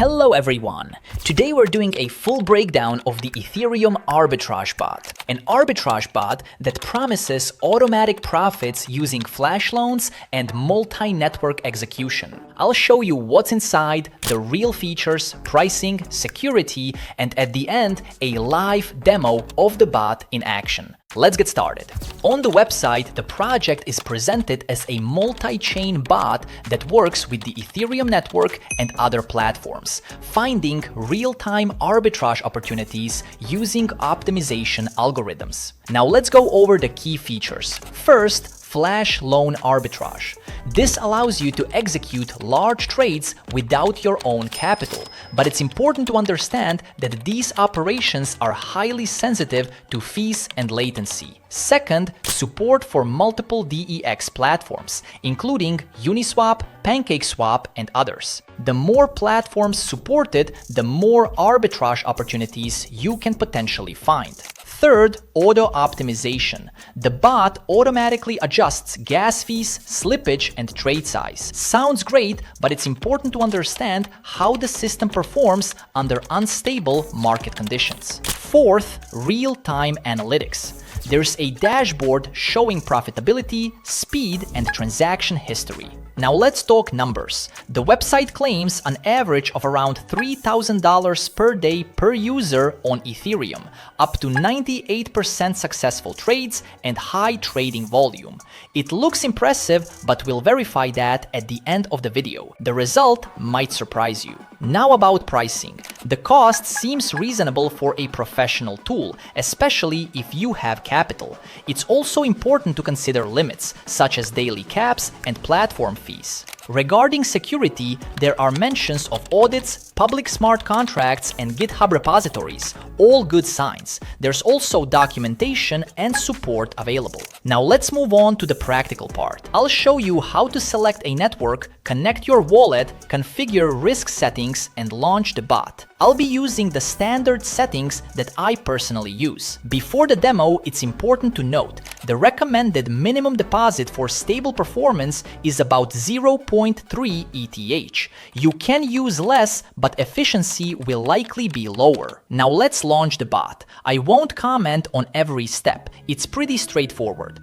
Hello everyone! Today we're doing a full breakdown of the Ethereum Arbitrage bot, an arbitrage bot that promises automatic profits using flash loans and multi-network execution. I'll show you what's inside, the real features, pricing, security, and at the end, a live demo of the bot in action. Let's get started. On the website, the project is presented as a multi-chain bot that works with the Ethereum network and other platforms, finding real-time arbitrage opportunities using optimization algorithms. Now let's go over the key features. First, flash loan arbitrage. This allows you to execute large trades without your own capital, but it's important to understand that these operations are highly sensitive to fees and latency. Second, support for multiple DEX platforms, including Uniswap, PancakeSwap, and others. The more platforms supported, the more arbitrage opportunities you can potentially find. Third, auto optimization. The bot automatically adjusts gas fees, slippage, and trade size. Sounds great, but it's important to understand how the system performs under unstable market conditions. Fourth, real-time analytics. There's a dashboard showing profitability, speed, and transaction history. Now let's talk numbers. The website claims an average of around $3,000 per day per user on Ethereum, up to 98% successful trades and high trading volume. It looks impressive, but we'll verify that at the end of the video. The result might surprise you. Now about pricing. The cost seems reasonable for a professional tool, especially if you have capital. It's also important to consider limits, such as daily caps and platform fees. Regarding security, there are mentions of audits, public smart contracts, and GitHub repositories, all good signs. There's also documentation and support available. Now let's move on to the practical part. I'll show you how to select a network, connect your wallet, configure risk settings, and launch the bot. I'll be using the standard settings that I personally use. Before the demo, it's important to note the recommended minimum deposit for stable performance is about 0.3 ETH. You can use less, but efficiency will likely be lower. Now let's launch the bot. I won't comment on every step. It's pretty straightforward.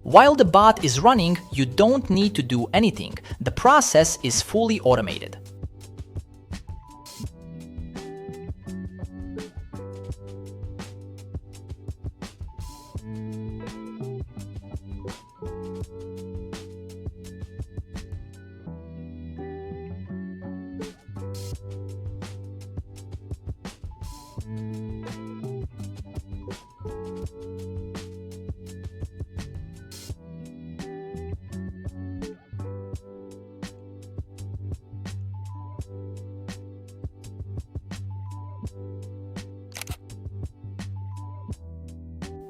While the bot is running, you don't need to do anything. The process is fully automated.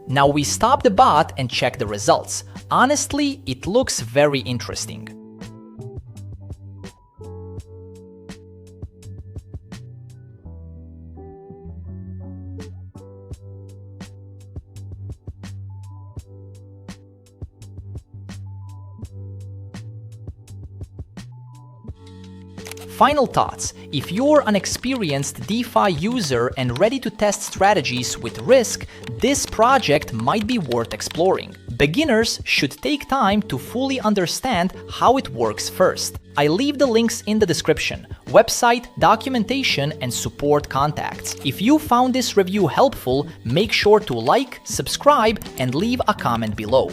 Now we stop the bot and check the results. Honestly, it looks very interesting. Final thoughts. If you're an experienced DeFi user and ready to test strategies with risk, this project might be worth exploring. Beginners should take time to fully understand how it works first. I leave the links in the description: website, documentation, and support contacts. If you found this review helpful, make sure to like, subscribe, and leave a comment below.